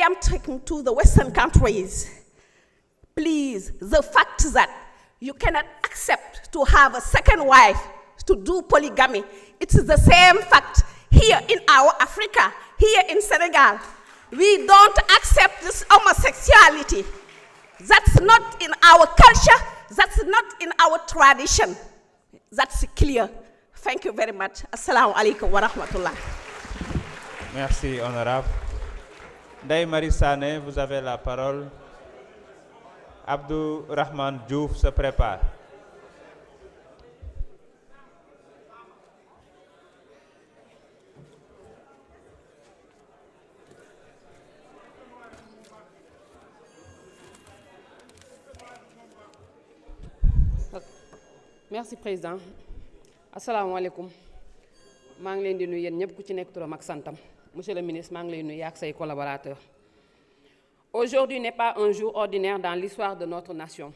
am talking to the Western countries. Please, the fact that you cannot accept to have a second wife, to do polygamy, it's the same fact here in our Africa, here in Senegal. We don't accept this homosexuality. That's not in our culture, that's not in our tradition. That's clear. Thank you very much. Assalamu alaikum wa rahmatullah. Merci, honorable. Ndeye Marie Sané, vous avez la parole. Abdou Rahman Diouf se prépare. Merci président. Assalamu alaikum. maa ngi leen di nuyu yéen ñëpp ku ci nekk turam ak santam. Monsieur le ministre, maa ngi lay nuyu ak say collaborateurs. Aujourd'hui n'est pas un jour ordinaire dans l'histoire de notre nation.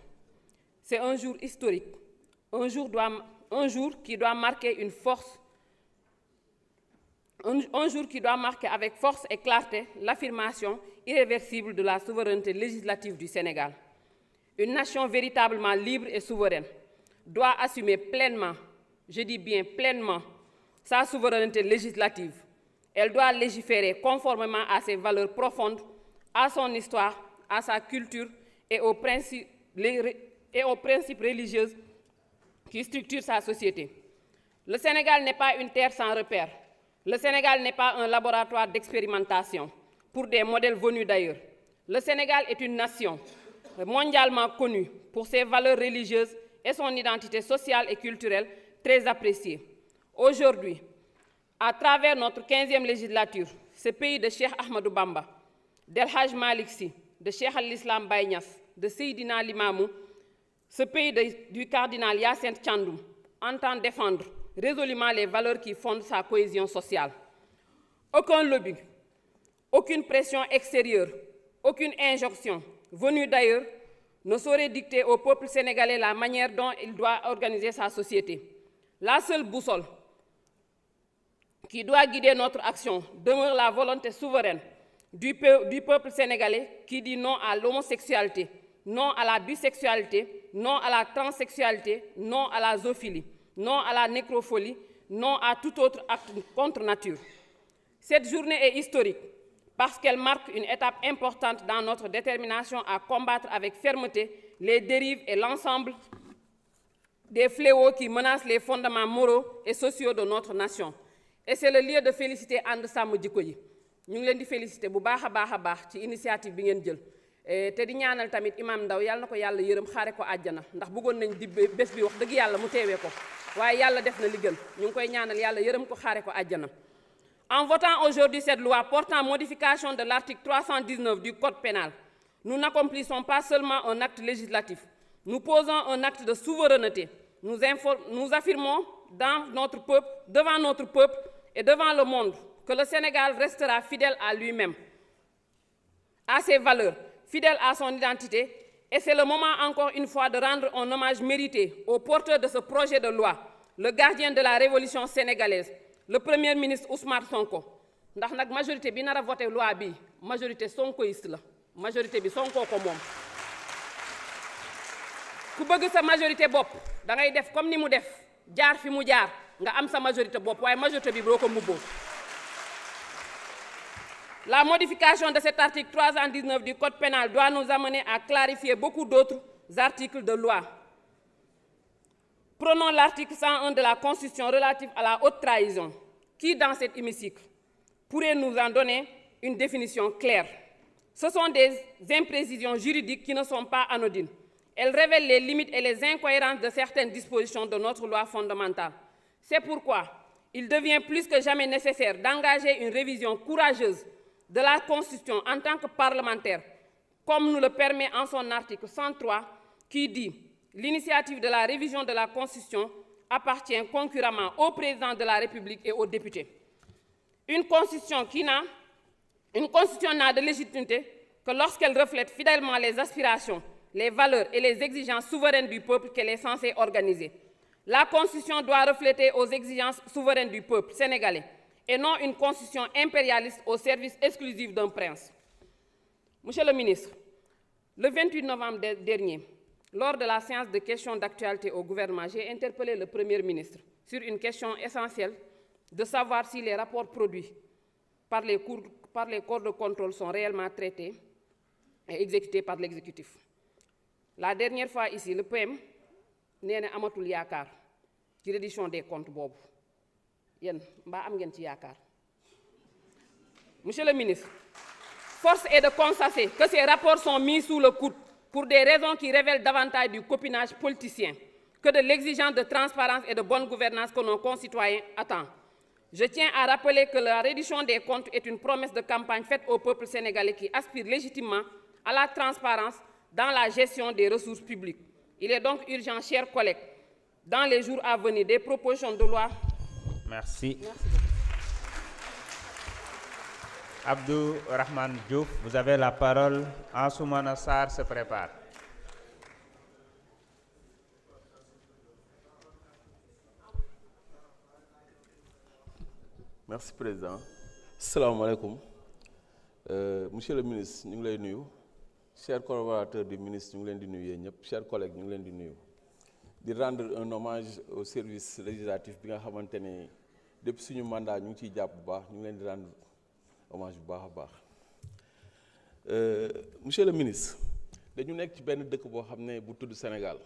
C'est un jour historique, un jour qui doit marquer avec force et clarté l'affirmation irréversible de la souveraineté législative du Sénégal. Une nation véritablement libre et souveraine doit assumer pleinement, je dis bien pleinement, sa souveraineté législative. Elle doit légiférer conformément à ses valeurs profondes, à son histoire, à sa culture et aux principes religieux qui structurent sa société. Le Sénégal n'est pas une terre sans repère. Le Sénégal n'est pas un laboratoire d'expérimentation pour des modèles venus d'ailleurs. Le Sénégal est une nation mondialement connue pour ses valeurs religieuses et son identité sociale et culturelle très appréciée. Aujourd'hui, à travers notre 15e législature, ce pays de Cheikh Ahmadou Bamba, d'El Hadj Malick Sy, de Cheikh Al-Islam Baye Niass, de Seydina Limamou, ce pays du cardinal Hyacinthe Thiandoum, entend défendre résolument les valeurs qui fondent sa cohésion sociale. Aucun lobby, aucune pression extérieure, aucune injonction venue d'ailleurs ne saurait dicter au peuple sénégalais la manière dont il doit organiser sa société. La seule boussole qui doit guider notre action demeure la volonté souveraine du peuple sénégalais qui dit non à l'homosexualité, non à la bisexualité, non à la transsexualité, non à la zoophilie, non à la nécrophilie, non à tout autre acte contre nature. Cette journée est historique parce qu'elle marque une étape importante dans notre détermination à combattre avec fermeté les dérives et l'ensemble des fléaux qui menacent les fondements moraux et sociaux de notre nation. Et c'est le lieu de féliciter And Sàmm Jikko Yi. ñu ngi leen di féliciter bu baax a baax ci initiative bi ngeen jël te di ñaanal tamit imam Ndaw yàlla na ko yàlla yërëm xaare ko àjjana ndax bëggoon nañ di bés bi wax dëgg yàlla mu teewee ko waaye yàlla def na li gën ñu ngi koy ñaanal yàlla yërëm ko xaare ko àjjana. En votant aujourd'hui cette loi portant modification de l'article 319 du Code pénal, nous n'accomplissons pas seulement un acte législatif, nous posons un acte de souveraineté. Nous affirmons devant notre peuple et devant le monde que le Sénégal restera fidèle à lui-même, à ses valeurs, fidèle à son identité, et c'est le moment encore une fois de rendre un hommage mérité au porteur de ce projet de loi, le gardien de la révolution sénégalaise, le Premier ministre Ousmane Sonko. Ndax nag majorité bi nar a voté loi bi majorité sonkoïste la majorité bi Sonko ko moom ku bëgg sa majorité bopp da ngay def comme ni mu def jaar fi mu jaar nga am sa majorité bopp waaye majorité bi boo ko mbubboo. La modification de cet article 319 du Code pénal doit nous amener à clarifier beaucoup d'autres articles de loi. Prenons l'article 101 de la Constitution relatif à la haute trahison, qui dans cet hémicycle pourrait nous en donner une définition claire. Ce sont des imprécisions juridiques qui ne sont pas anodines. Elles révèlent les limites et les incohérences de certaines dispositions de notre loi fondamentale. C'est pourquoi il devient plus que jamais nécessaire d'engager une révision courageuse de la Constitution en tant que parlementaire, comme nous le permet en son article 103, qui dit « L'initiative de la révision de la Constitution appartient concurremment au président de la République et aux députés. » Une Constitution n'a de légitimité que lorsqu'elle reflète fidèlement les aspirations, les valeurs et les exigences souveraines du peuple qu'elle est censée organiser. La Constitution doit refléter aux exigences souveraines du peuple sénégalais et non une constitution impérialiste au service exclusif d'un prince. Monsieur le ministre, le 28 novembre dernier, lors de la séance de questions d'actualité au gouvernement, j'ai interpellé le Premier ministre sur une question essentielle de savoir si les rapports produits par les corps de contrôle sont réellement traités et exécutés par l'exécutif. La dernière fois ici, le PM nee na amatul yaakaar ci reddition des comptes boobu yéen mbaa am ngeen ci yaakaar. Monsieur le ministre, force est de constater que ces rapports sont mis sous le coude pour des raisons qui révèlent davantage du copinage politicien que de l'exigence de transparence et de bonne gouvernance que nos concitoyens attendent. Je tiens à rappeler que la reddition des comptes est une promesse de campagne faite au peuple sénégalais qui aspire légitimement à la transparence dans la gestion des ressources publiques. Il est donc urgent, chers collègues, dans les jours à venir, des propositions de loi. Merci. Abdou Rahman Diouf, vous avez la parole. Ansoumana Sarr se prépare. Merci président. Salaamaaleykum. Monsieur le ministre ñu ngi lay nuyu. Chers collaborateurs du ministre ñu ngi leen di nuyu yéen ñëpp. Chers collègues ñu ngi leen di nuyu. Di rendre un hommage au service législatif bi nga xamante ne depuis suñu mandat ñu ngi ciy jàpp bu baax ñu ngi leen di rendre hommage bu baax a baax. Monsieur le ministre dañu nekk ci benn dëkk boo xam ne bu tudd Sénégal.